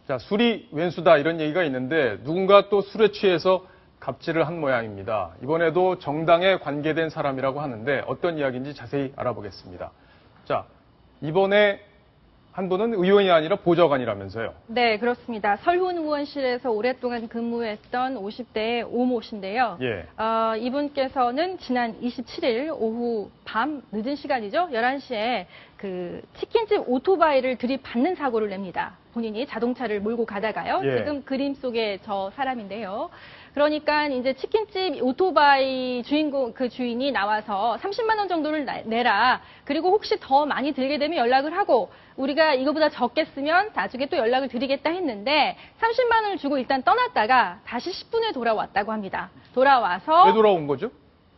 자, 술이 왼수다 이런 얘기가 있는데 누군가 또 술에 취해서 갑질을 한 모양입니다. 이번에도 정당에 관계된 사람이라고 하는데 어떤 이야기인지 자세히 알아보겠습니다. 자, 이번에 한 분은 의원이 아니라 보좌관이라면서요. 네, 그렇습니다. 설훈 의원실에서 오랫동안 근무했던 50대의 오모 씨인데요. 예. 이분께서는 지난 27일 오후 밤 늦은 시간이죠. 11시에 그 치킨집 오토바이를 들이받는 사고를 냅니다. 본인이 자동차를 몰고 가다가요. 예. 지금 그림 속의 저 사람인데요. 그러니까 이제 치킨집 오토바이 주인이 나와서 30만 원 정도를 내라. 그리고 혹시 더 많이 들게 되면 연락을 하고 우리가 이거보다 적게 쓰면 나중에 또 연락을 드리겠다 했는데 30만 원을 주고 일단 떠났다가 다시 10분 후에 돌아왔다고 합니다. 돌아와서 왜 돌아온 거죠?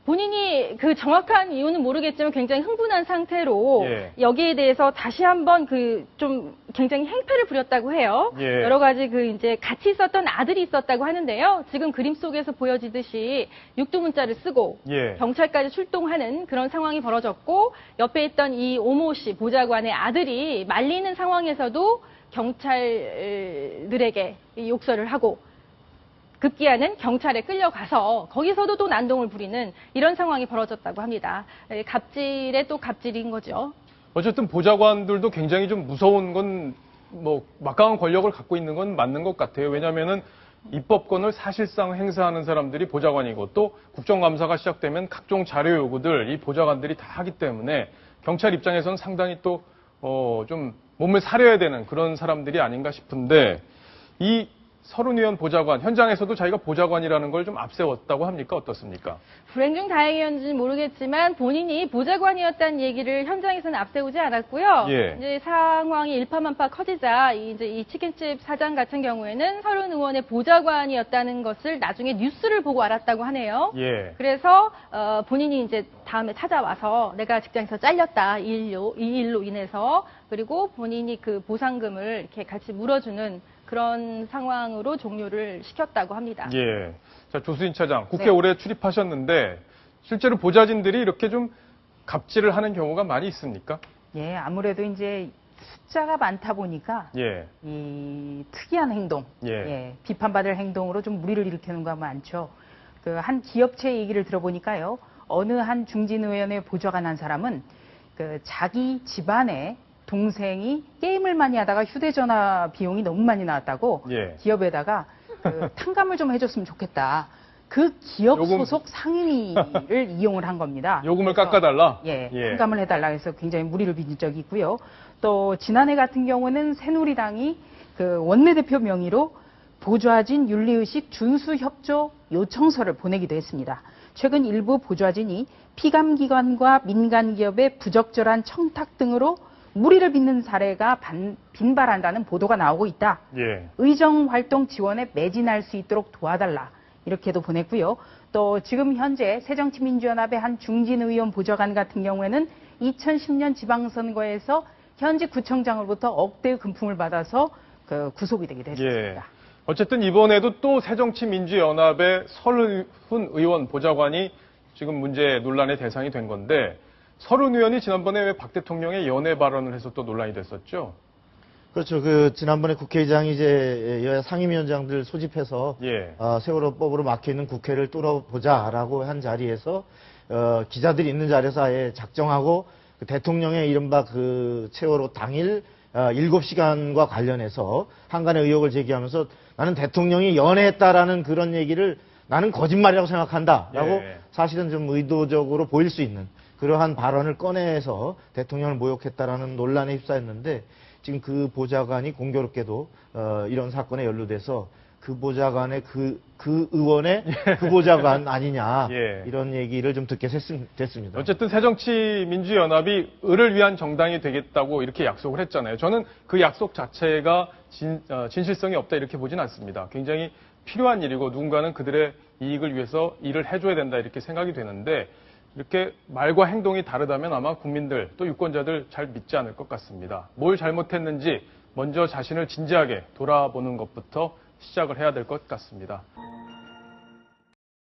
본인이 그 정확한 이유는 모르겠지만 굉장히 흥분한 상태로 예. 여기에 대해서 다시 한번 좀 굉장히 행패를 부렸다고 해요. 예. 여러 가지 이제 같이 있었던 아들이 있었다고 하는데요. 지금 그림 속에서 보여지듯이 육두문자를 쓰고 예. 경찰까지 출동하는 그런 상황이 벌어졌고 옆에 있던 이 오모 씨 보좌관의 아들이 말리는 상황에서도 경찰들에게 욕설을 하고 급기야는 경찰에 끌려가서 거기서도 또 난동을 부리는 이런 상황이 벌어졌다고 합니다. 갑질에 또 갑질인 거죠. 어쨌든 보좌관들도 굉장히 좀 무서운 건 막강한 권력을 갖고 있는 건 맞는 것 같아요. 왜냐하면은 입법권을 사실상 행사하는 사람들이 보좌관이고 또 국정감사가 시작되면 각종 자료 요구들 이 보좌관들이 다 하기 때문에 경찰 입장에서는 상당히 또 좀 몸을 사려야 되는 그런 사람들이 아닌가 싶은데 이 설훈 의원 보좌관, 현장에서도 자기가 보좌관이라는 걸 좀 앞세웠다고 합니까? 어떻습니까? 불행 중 다행이었는지는 모르겠지만 본인이 보좌관이었다는 얘기를 현장에서는 앞세우지 않았고요. 예. 이제 상황이 일파만파 커지자 이제 이 치킨집 사장 같은 경우에는 설훈 의원의 보좌관이었다는 것을 나중에 뉴스를 보고 알았다고 하네요. 예. 그래서 본인이 이제 다음에 찾아와서 내가 직장에서 잘렸다 이 일로 인해서 그리고 본인이 그 보상금을 이렇게 같이 물어주는 그런 상황으로 종료를 시켰다고 합니다. 예. 자, 조수진 차장, 국회 네. 올해 출입하셨는데 실제로 보좌진들이 이렇게 좀 갑질을 하는 경우가 많이 있습니까? 예, 아무래도 이제 숫자가 많다 보니까 예. 이 특이한 행동, 예. 비판받을 행동으로 좀 무리를 일으키는 거 많죠. 그 한 기업체 얘기를 들어보니까요, 어느 한 중진 의원의 보좌관 한 사람은 그 자기 집안에 동생이 게임을 많이 하다가 휴대전화 비용이 너무 많이 나왔다고 예. 기업에다가 그 탕감을 좀 해줬으면 좋겠다. 그 기업 소속 상임위를 이용을 한 겁니다. 요금을 깎아달라? 예, 탕감을 해달라 해서 굉장히 무리를 빚은 적이 있고요. 또 지난해 같은 경우는 새누리당이 그 원내대표 명의로 보좌진 윤리의식 준수협조 요청서를 보내기도 했습니다. 최근 일부 보좌진이 피감기관과 민간기업의 부적절한 청탁 등으로 무리를 빚는 사례가 빈발한다는 보도가 나오고 있다. 예. 의정활동 지원에 매진할 수 있도록 도와달라. 이렇게도 보냈고요. 또 지금 현재 새정치민주연합의 한 중진 의원 보좌관 같은 경우에는 2010년 지방선거에서 현직 구청장으로부터 억대의 금품을 받아서 구속이 되기도 했습니다. 예. 어쨌든 이번에도 또 새정치민주연합의 설훈 의원 보좌관이 지금 문제 논란의 대상이 된 건데 설훈 의원이 지난번에 왜 박 대통령의 연애 발언을 해서 또 논란이 됐었죠? 그렇죠. 지난번에 국회의장이 이제 여야 상임위원장들 소집해서 예. 세월호법으로 막혀있는 국회를 뚫어보자라고 한 자리에서 기자들이 있는 자리에서 아예 작정하고 대통령의 이른바 세월호 당일 7시간과 관련해서 한간의 의혹을 제기하면서 나는 대통령이 연애했다라는 그런 얘기를 나는 거짓말이라고 생각한다라고 예. 사실은 좀 의도적으로 보일 수 있는 그러한 발언을 꺼내서 대통령을 모욕했다라는 논란에 휩싸였는데 지금 그 보좌관이 공교롭게도 이런 사건에 연루돼서 그 보좌관의 그 의원의 그 보좌관 아니냐 예. 이런 얘기를 좀 듣게 됐습니다. 어쨌든 새정치민주연합이 을을 위한 정당이 되겠다고 이렇게 약속을 했잖아요. 저는 그 약속 자체가 진실성이 없다 이렇게 보진 않습니다. 굉장히 필요한 일이고 누군가는 그들의 이익을 위해서 일을 해줘야 된다 이렇게 생각이 되는데 이렇게 말과 행동이 다르다면 아마 국민들 또 유권자들 잘 믿지 않을 것 같습니다. 뭘 잘못했는지 먼저 자신을 진지하게 돌아보는 것부터 시작을 해야 될 것 같습니다.